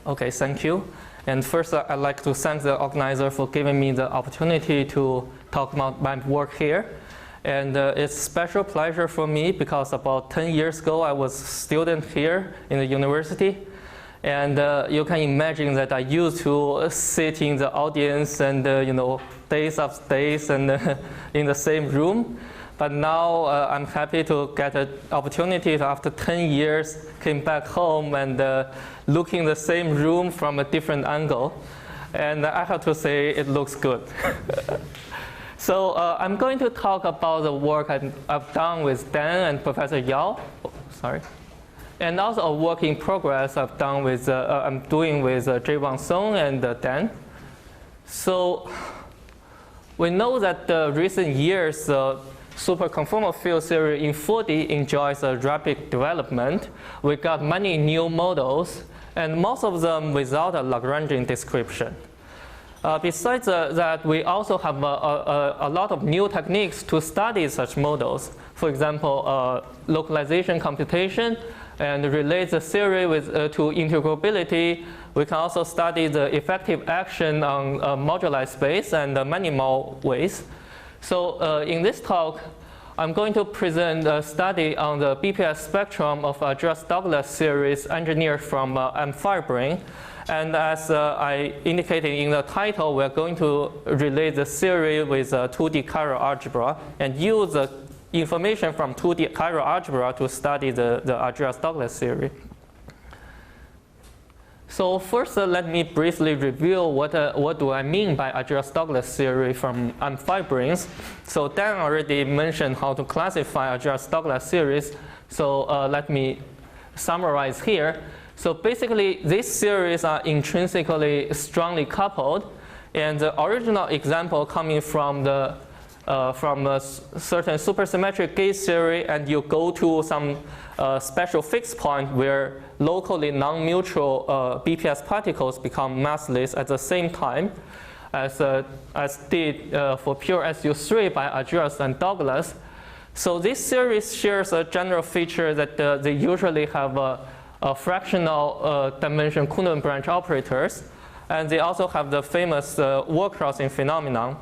Okay, thank you. And first, I'd like to thank the organizer for giving me the opportunity to talk about my work here. And it's a special pleasure for me because about 10 years ago, I was a student here in the university. And you can imagine that I used to sit in the audience and, days of days and in the same room. But now I'm happy to get an opportunity to, after 10 years, came back home and look in the same room from a different angle. And I have to say it looks good. So I'm going to talk about the work I've done with Dan and Professor Yao. Oh, sorry. And also a work in progress I'm doing with Jaewon Song and Dan. So we know that the recent years, superconformal field theory in 4D enjoys a rapid development. We got many new models, and most of them without a Lagrangian description. Besides that, we also have a lot of new techniques to study such models. For example, localization computation, and relate the theory to integrability. We can also study the effective action on moduli space and many more ways. So in this talk, I'm going to present a study on the BPS spectrum of Argyros-Douglas series engineered from M5 brain. And as I indicated in the title, we're going to relate the theory with 2D chiral algebra and use the information from 2D chiral algebra to study the Argyros-Douglas theory. So first, let me briefly review what do I mean by Argyros-Douglas theory from M5 brains. So Dan already mentioned how to classify Argyros-Douglas series. So let me summarize here. So basically, these series are intrinsically strongly coupled. And the original example coming from a certain supersymmetric gauge theory, and you go to some special fixed point where locally non-mutual BPS particles become massless at the same time, as did for pure SU3 by Argyros and Douglas. So this series shares a general feature that they usually have a fractional dimension Coulomb branch operators, and they also have the famous wall crossing phenomenon.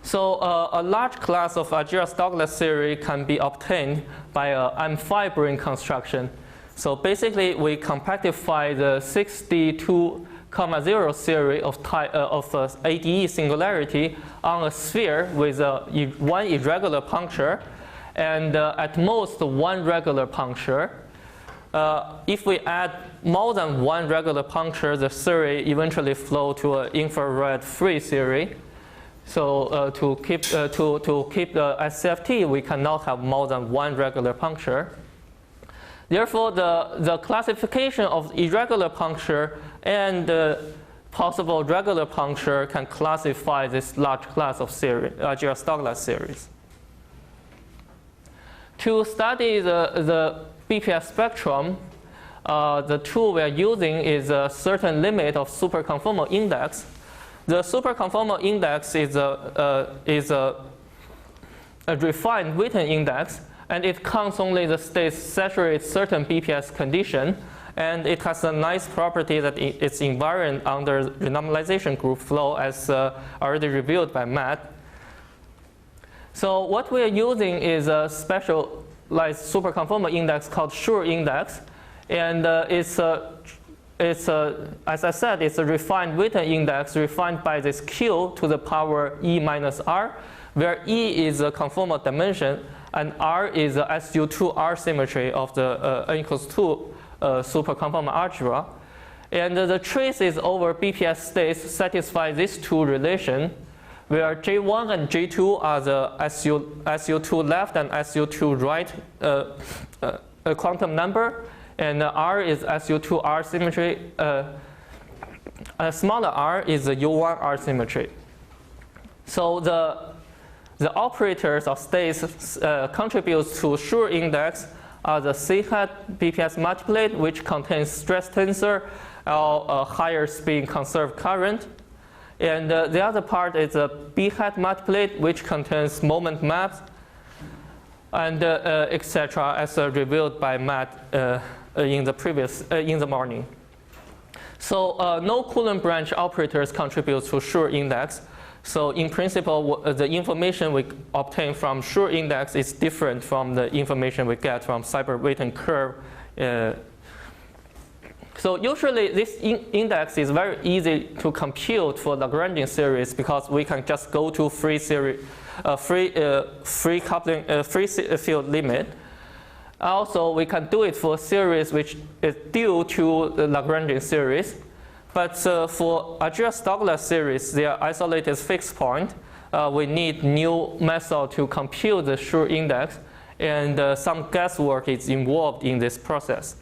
So a large class of Argyros-Douglas theory can be obtained by a M5 brain construction. So basically, we compactify the 6D2,0 theory of ADE singularity on a sphere with one irregular puncture and at most one regular puncture. If we add more than one regular puncture, the theory eventually flows to an infrared free theory. So to keep the SCFT, we cannot have more than one regular puncture. Therefore, the classification of irregular puncture and possible regular puncture can classify this large class of Argyros-Douglas series. To study the BPS spectrum, the tool we are using is a certain limit of superconformal index. The superconformal index is a refined Witten index, and it counts only the states saturate certain BPS condition, and it has a nice property that it's invariant under renormalization group flow, as already reviewed by Matt. So what we are using is a specialized superconformal index called Schur index, and as I said, it's a refined Witten index refined by this Q to the power E minus R, where E is a conformal dimension and R is the SU2R symmetry of the n equals 2 superconformal algebra. And the traces over BPS states satisfy these two relations, where J1 and J2 are the SU2 left and SU2 right quantum number. And R is SU2R symmetry. A smaller r is the U1R symmetry. So the operators of states contributes to Schur index are the C hat BPS multiplet, which contains stress tensor or a higher spin conserved current. And the other part is a B hat multiplet, which contains moment maps, and etc. as revealed by Matt in the morning. So no Coulomb branch operators contribute to Schur index. So in principle, the information we obtain from Schur index is different from the information we get from Seiberg-Witten curve. So usually this index is very easy to compute for Lagrangian series because we can just go to free series, free field limit. Also, we can do it for series which is due to the Lagrangian series. But for Argyros-Douglas series, they are isolated fixed point. We need new method to compute the Schur index, and some guesswork is involved in this process.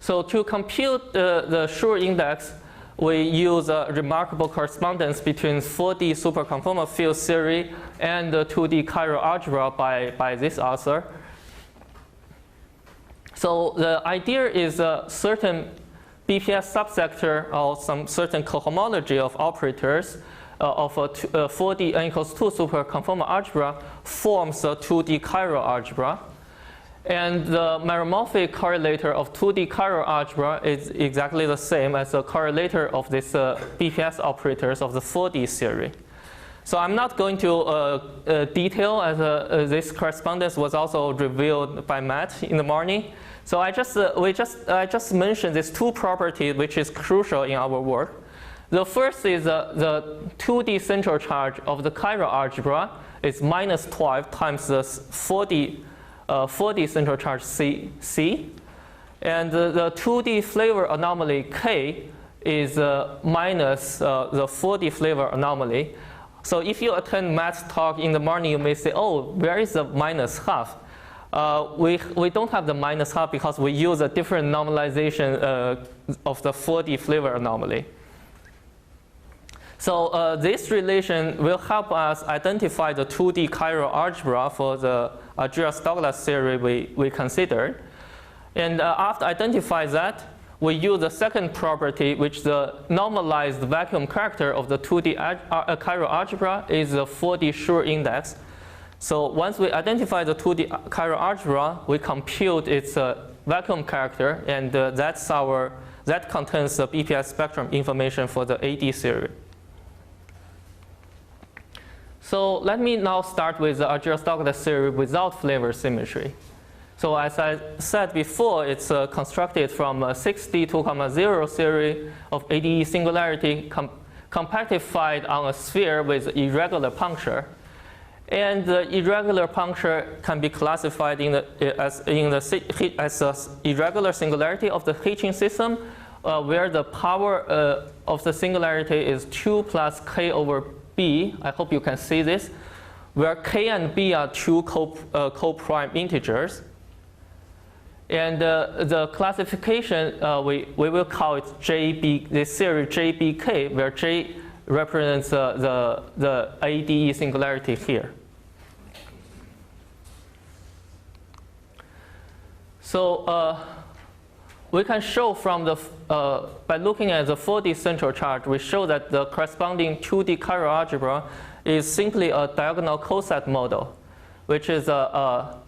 So to compute the Schur index, we use a remarkable correspondence between 4D superconformal field theory and the 2D chiral algebra by this author. So the idea is a certain BPS subsector or some certain cohomology of operators of a 4D n equals 2 superconformal algebra forms a 2D chiral algebra. And the meromorphic correlator of 2D chiral algebra is exactly the same as the correlator of this BPS operators of the 4D theory. So I'm not going to detail as this correspondence was also revealed by Matt in the morning. So I just mentioned these two properties which is crucial in our work. The first is the 2D central charge of the chiral algebra is minus 12 times the 4D central charge C. And the 2D flavor anomaly K is minus the 4D flavor anomaly. So if you attend Matt's talk in the morning, you may say, oh, where is the minus half? We don't have the minus half because we use a different normalization of the 4D flavor anomaly. So this relation will help us identify the 2D chiral algebra for the Argyros-Douglas theory we considered. And after identifying that, we use the second property, which the normalized vacuum character of the 2D chiral algebra is the 4D Schur index. So once we identify the 2D chiral algebra, we compute its vacuum character, and that contains the BPS spectrum information for the AD theory. So let me now start with the Argyros-Douglas theory without flavor symmetry. So as I said before, it's constructed from a 6D2,0 theory of ADE singularity compactified on a sphere with irregular puncture. And the irregular puncture can be classified as irregular singularity of the Hitchin system, where the power of the singularity is 2 plus k over b. I hope you can see this, where k and b are two co-prime integers. And the classification, we will call it JB, this series JBK, where J represents the ADE singularity here. So we can show from the, by looking at the 4D central charge, we show that the corresponding 2D chiral algebra is simply a diagonal coset model, which is a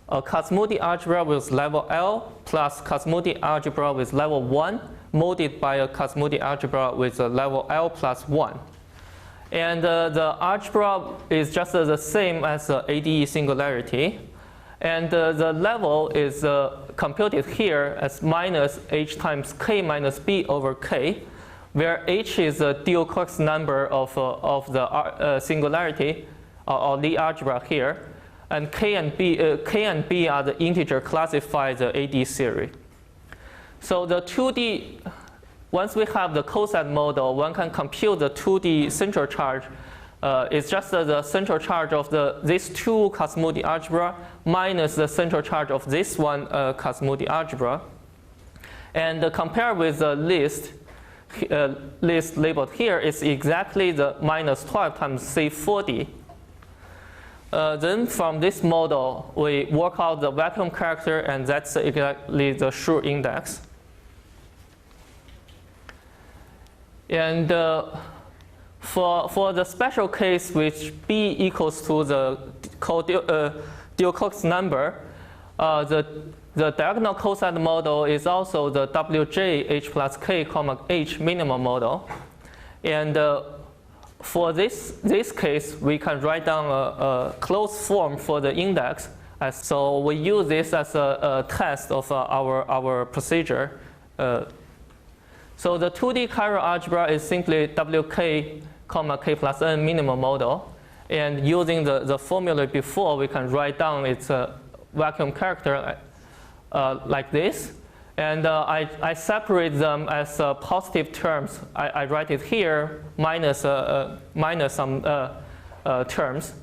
Cosmodi algebra with level L plus Cosmodi algebra with level 1 molded by a Cosmodi algebra with a level L plus 1. And the algebra is just the same as the ADE singularity. And the level is computed here as minus h times k minus b over k, where h is the Diocox number of the singularity or the algebra here. And k and b are the integer classified AD theory. So the 2D, once we have the coset model, one can compute the 2D central charge. It's just the central charge of these two Cosmodi algebra minus the central charge of this one Cosmodi algebra. And compared with the list labeled here, it's exactly the minus 12 times C40. Then from this model, we work out the vacuum character, and that's exactly the Schur index. And for the special case which b equals to the Diocox number, the the diagonal cosine model is also the Wj h plus k comma h minimum model. And for this case, we can write down a closed form for the index. So we use this as a test of our procedure. So the 2D chiral algebra is simply Wk comma k plus n minimum model. And using the formula before, we can write down its vacuum character like this. And I separate them as positive terms. I write it here minus some terms.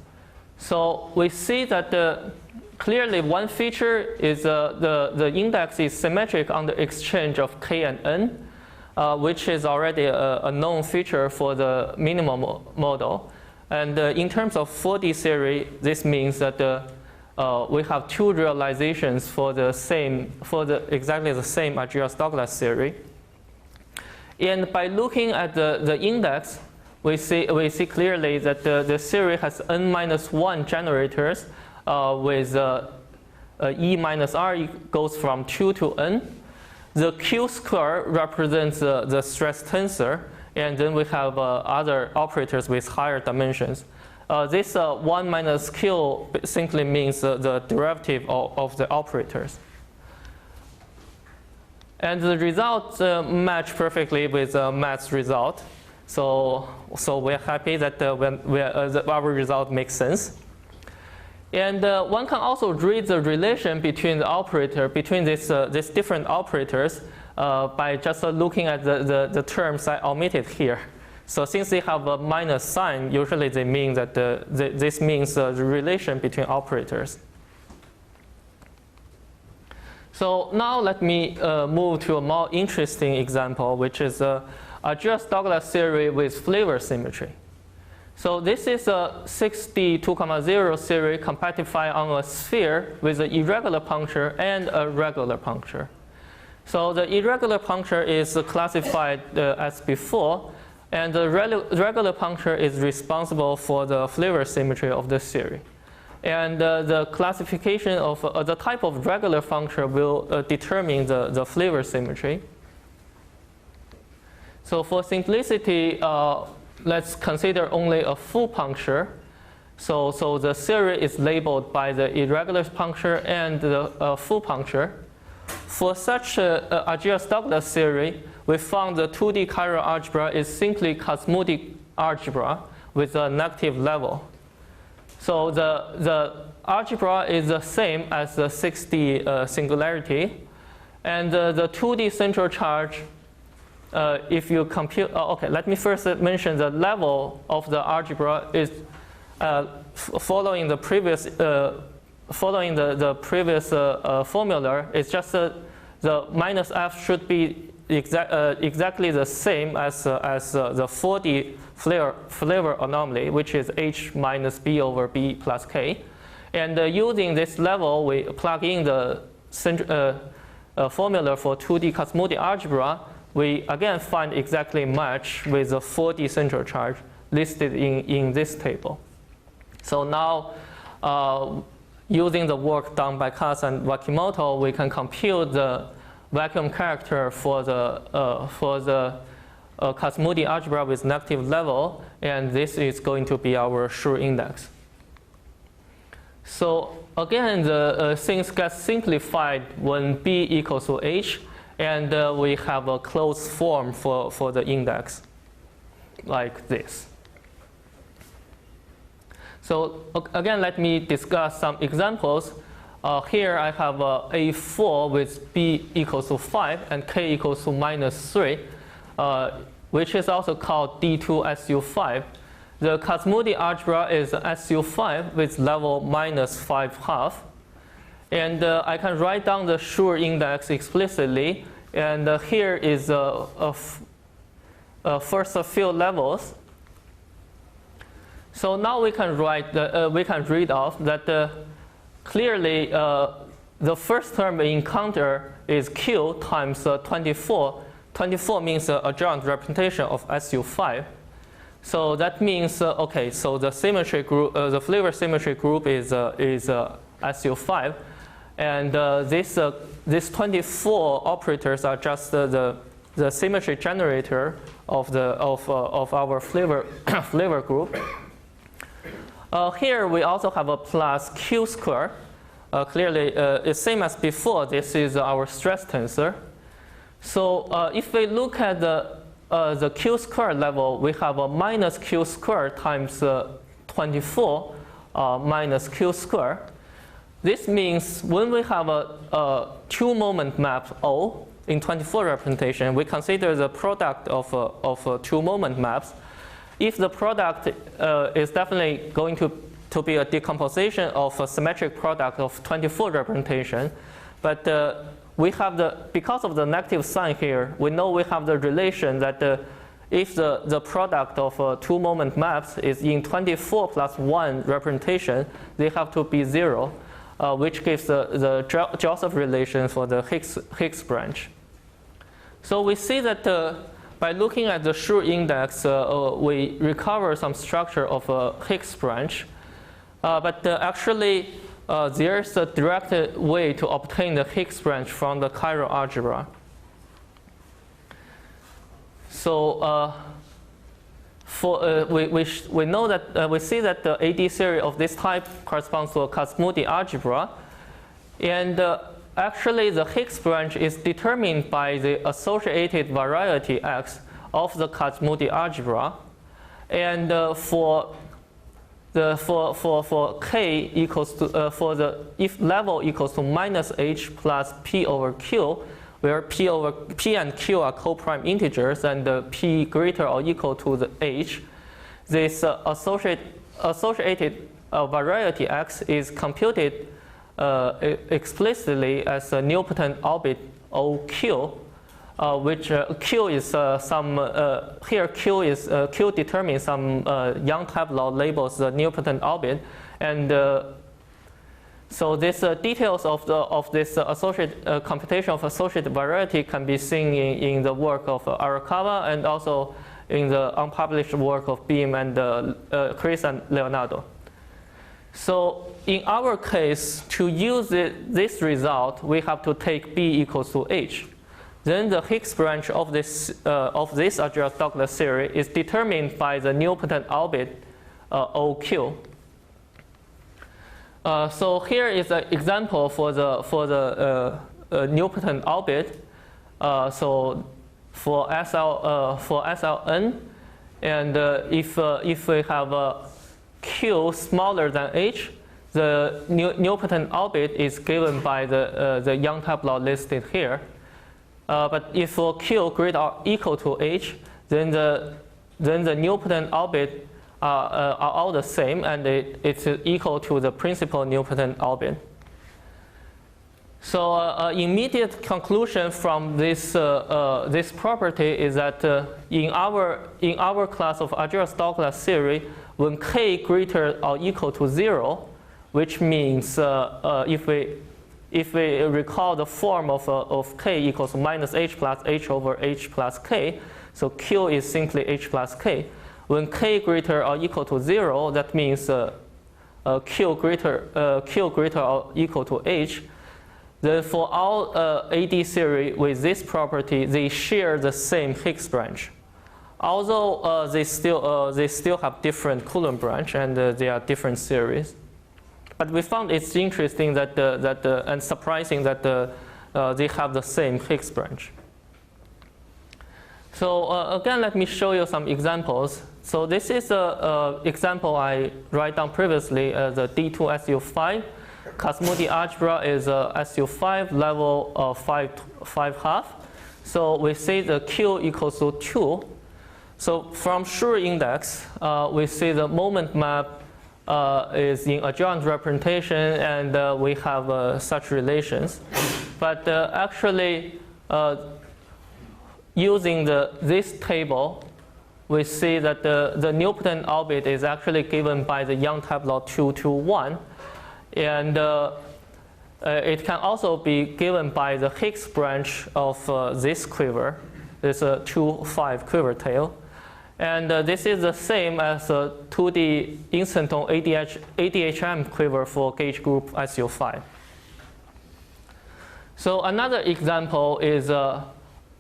So we see that clearly one feature is the index is symmetric on the exchange of k and n, which is already a known feature for the minimum model. And in terms of 4D theory, this means that we have two realizations for exactly the same Argyros-Douglas theory. And by looking at the index, we see clearly that the theory has n-1 generators with E minus R goes from 2 to n. The Q square represents the stress tensor, and then we have other operators with higher dimensions. This 1 minus Q simply means the derivative of the operators. And the results match perfectly with math's result. So we're happy that our result makes sense. And one can also read the relation between these different operators by just looking at the terms I omitted here. So since they have a minus sign, usually they mean that this means the relation between operators. So now let me move to a more interesting example, which is a Argyros-Douglas theory with flavor symmetry. So this is a 6D2,0 theory compactified on a sphere with an irregular puncture and a regular puncture. So the irregular puncture is classified as before, and the regular puncture is responsible for the flavor symmetry of this theory. And the classification of the type of regular puncture will determine the flavor symmetry. So for simplicity, let's consider only a full puncture. So the theory is labeled by the irregular puncture and the full puncture. For such a Argyros-Douglas theory, we found the 2D chiral algebra is simply cosmodic algebra with a negative level. So the algebra is the same as the 6D singularity. And the 2D central charge, if you compute, okay, let me first mention the level of the algebra is following the previous formula. It's just the minus f should be exactly the same as the 4D flavor anomaly, which is h minus b over b plus k. And using this level, we plug in the formula for 2D cosmodic algebra. We again find exactly match with the 4D central charge listed in this table. So now, using the work done by Katz and Wakimoto, we can compute the vacuum character for the cosmodic algebra with negative level, and this is going to be our Schur index. So again, the things get simplified when b equals to h, and we have a closed form for the index, like this. So again, let me discuss some examples. Here I have A4 with b equals to 5 and k equals to minus 3, which is also called D2SU5. The cosmodic algebra is SU5 with level minus 5/2. And I can write down the Schur index explicitly. And here is first few levels. So now we can read off that clearly the first term we encounter is Q times 24. 24 means a joint representation of SU5. So that means okay. So the symmetry group, the flavor symmetry group is SU5, And these 24 operators are just the symmetry generator of our flavor group. Here we also have a plus q square. Clearly, it's same as before. This is our stress tensor. So if we look at the q square level, we have a minus q square times 24 minus q square. This means when we have a two-moment map O in 24 representation, we consider the product of two-moment maps. If the product is definitely going to be a decomposition of a symmetric product of 24 representation, but we have because of the negative sign here, we know we have the relation that if the product of two-moment maps is in 24 plus 1 representation, they have to be 0. Which gives the Joseph relation for the Higgs branch. So we see that by looking at the Schur index, we recover some structure of a Higgs branch. But actually, there's a direct way to obtain the Higgs branch from the chiral algebra. So we know that we see that the AD theory of this type corresponds to a Cosmodi algebra, and actually the Higgs branch is determined by the associated variety X of the Cosmodi algebra, and for k equals to if level equals to minus h plus p over q, where p and q are co-prime integers and p greater or equal to the h, this associated variety X is computed explicitly as a nilpotent orbit OQ, which Q is here Q determines some Young-type law labels the nilpotent orbit, and so this details of this computation of associated variety can be seen in the work of Arakawa and also in the unpublished work of Beam and Chris and Leonardo. So in our case, to use this result, we have to take B equals to H. Then the Higgs branch of this Argyros-Douglas theory is determined by the nilpotent orbit OQ. So here is an example for the nilpotent orbit. So for SLN, and if we have a Q smaller than H, the nilpotent orbit is given by the Young-type law listed here. But if for Q greater or equal to H, then the nilpotent orbit are all the same, and it's equal to the principal nilpotent orbit. So immediate conclusion from this property is that in our class of Argyros-Douglas theory, when k greater or equal to 0, which means if we recall the form of k equals minus h plus h over h plus k, so q is simply h plus k. When k greater or equal to 0, that means q greater or equal to h. Then for all AD theory with this property, they share the same Higgs branch. Although they still have different Coulomb branch and they are different series. But we found it's interesting and surprising that they have the same Higgs branch. So again, let me show you some examples. So this is an example I write down previously, the D2 SU5. Cosmodi algebra is SU5 level 5 half. So we say the Q equals to 2. So from Schur index, we see the moment map is in adjoint representation, and we have such relations. But actually, using this table, we see that the nilpotent orbit is actually given by the Young-type law 2 to 1. And it can also be given by the Higgs branch of this quiver. This 2-5 quiver tail. And this is the same as a 2D instanton ADHM quiver for gauge group SU5. So another example is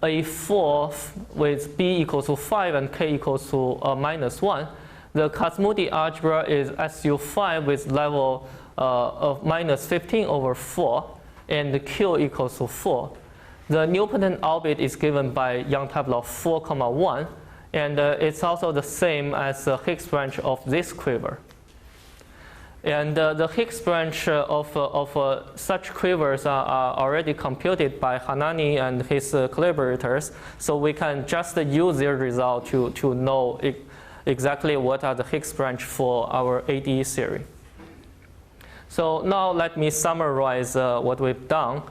A4 with B equals to 5 and K equals to -1. The Cosmodi algebra is SU5 with level of -15 over 4, and the Q equals to 4. The nilpotent orbit is given by Young type law 4, 1, and it's also the same as the Higgs branch of this quiver. And the Higgs branch of such quivers are already computed by Hanani and his collaborators, so we can just use their result to know exactly what are the Higgs branch for our ADE theory. So now let me summarize what we've done.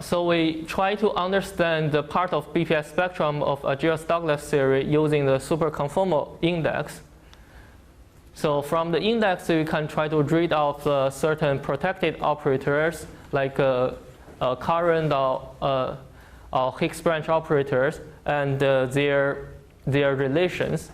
So we try to understand the part of BPS spectrum of Argyros-Douglas theory using the superconformal index. So from the index, we can try to read out certain protected operators like current or Higgs branch operators and their relations.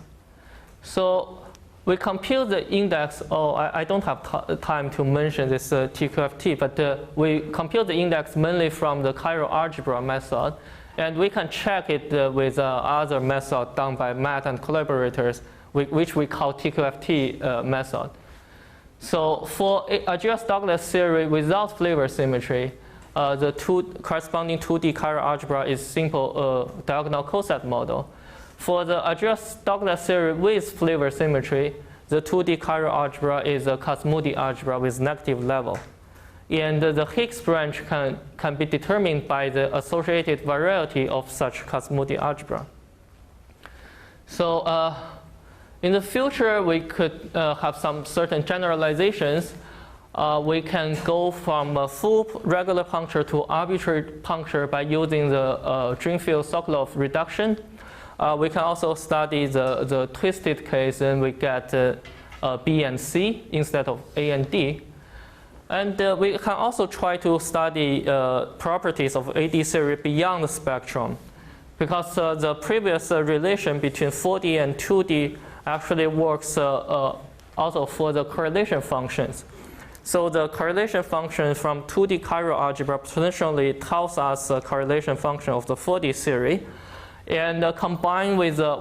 So we compute the index. I don't have time to mention this TQFT, but we compute the index mainly from the chiral algebra method, and we can check it with other method done by Matt and collaborators, which we call TQFT method. So for Argyros-Douglas theory without flavor symmetry, the corresponding 2D chiral algebra is simple diagonal coset model. For the Argyros-Douglas theory with flavor symmetry, the 2D chiral algebra is a Cosmodi algebra with negative level. And the Higgs branch can be determined by the associated variety of such Cosmodi algebra. So in the future, we could have some certain generalizations. We can go from a full regular puncture to arbitrary puncture by using the Drinfeld-Sokolov reduction. We can also study the twisted case, and we get B and C instead of A and D. And we can also try to study properties of AD theory beyond the spectrum, because the previous relation between 4D and 2D actually works also for the correlation functions. So the correlation function from 2D chiral algebra potentially tells us the correlation function of the 4D theory. And combined with the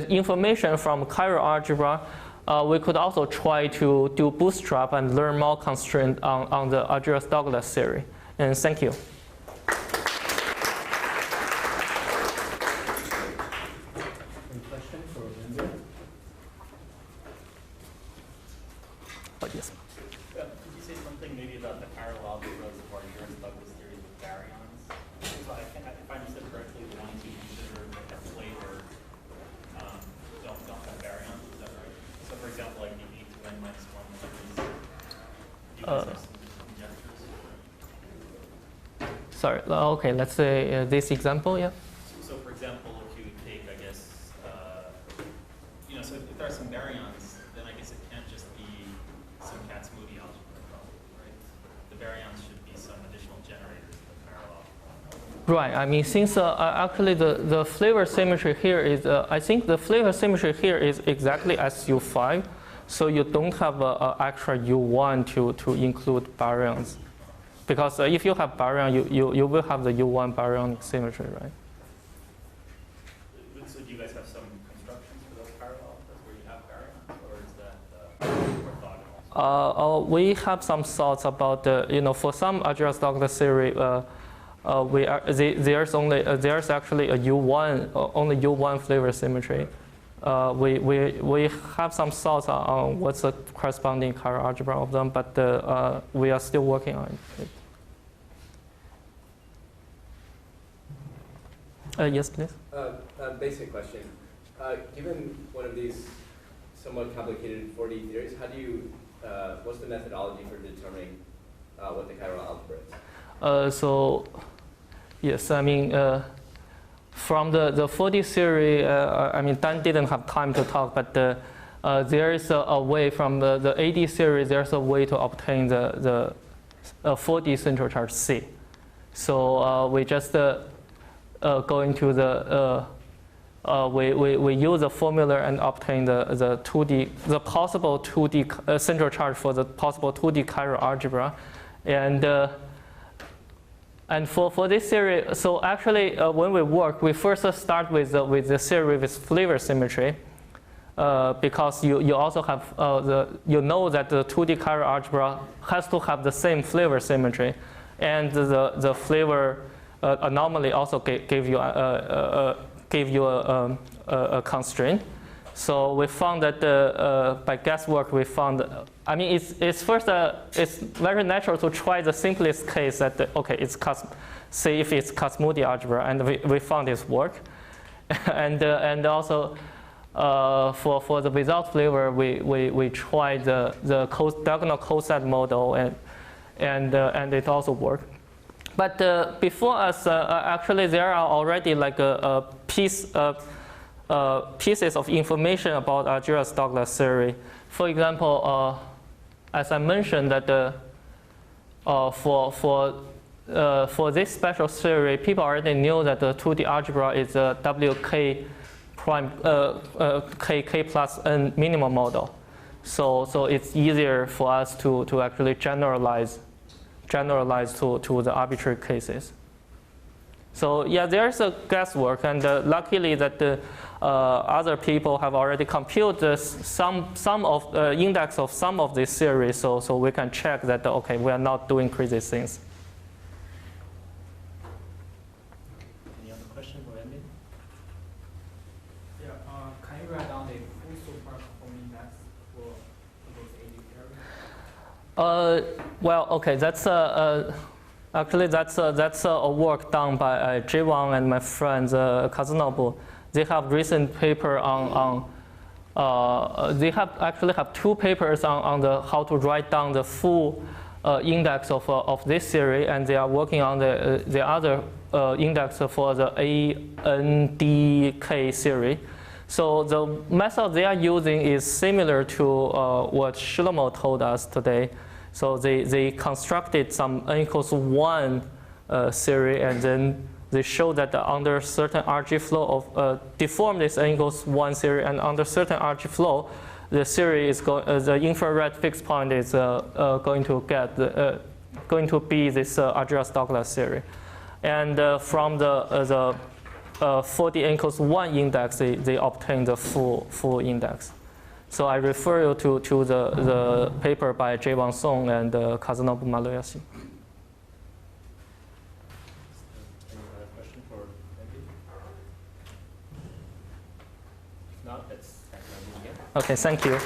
information from chiral algebra, we could also try to do bootstrap and learn more constraint on the Argyros-Douglas theory. And thank you. Any question for Wenbin? Yes. Could you say something maybe about the chiral algebras or Argyros-Douglas theories with baryons? So if I understood correctly, the ones you consider like a flavor don't have baryons, is that right? So for example, like the E to N minus 1 series, do you guys have some conjectures? Sorry, okay, let's say this example, yeah. So for example, if you take, I guess, so if there are some baryons, then I guess it can't just be some Kac-Moody algebra problem, right? The baryons should be some additional generators in the chiral algebra. Right, I mean, since actually the flavor symmetry here is, I think the flavor symmetry here is exactly SU5, so you don't have an extra U1 to include baryons. Because if you have baryon, you will have the U1 baryonic symmetry, right? So do you guys have some constructions for those chiral algebras where you have baryons, or is that orthogonal? We have some thoughts about for some Argyros-Douglas theory, there's actually a U1 only U1 flavor symmetry. We have some thoughts on what's the corresponding chiral algebra of them, but we are still working on it. Yes, please. Basic question. Given one of these somewhat complicated 4D theories, how do you, what's the methodology for determining what the chiral algebra is? So, yes, I mean, from the 4D theory, I mean, Dan didn't have time to talk, but there is a way from the AD theory, there's a way to obtain the 4D central charge C. So we just go into we use the formula and obtain the possible 2D central charge for the possible 2D chiral algebra, And for this theory, so actually when we work, we first start with the theory with flavor symmetry, because you also have you know that the 2D chiral algebra has to have the same flavor symmetry, and the flavor anomaly also gave you a constraint. So we found that by guesswork we found, I mean it's very natural to try the simplest case that see if it's Cos-Moody algebra, and we found this work, and also for the without flavor we tried the diagonal coset model, and it also worked. But before us, actually there are already like a pieces of information about Argyros-Douglas theory. For example, as I mentioned, that for this special theory, people already knew that the 2D algebra is a WK prime k plus n minimum model. So it's easier for us to actually generalize to the arbitrary cases. So yeah, there's a guesswork, and luckily that other people have already computed some of index of some of these series, so we can check that okay, we are not doing crazy things. Any other question for Wenbin? Yeah, can you write down the full superconforming index for those 80 pairs? Well, okay, that's actually that's a work done by Jay Wang and my friend Kazunobu. They have recent paper on they actually have two papers on the how to write down the full index of this theory, and they are working on the other index for the ANDK theory. So the method they are using is similar to what Shlomo told us today. So they constructed some n equals 1 theory, and then they show that under certain RG flow of deform this n equals 1 theory, and under certain RG flow, the theory is the infrared fixed point is going to be this Argyros-Douglas theory, and from the 40 n equals 1 index, they obtain the full index. So I refer you to the paper by Jay Wang Song and Kazunobu Maruyashi. Any other question for Wenbin? If not, let's thank Wenbin again. Okay, thank you.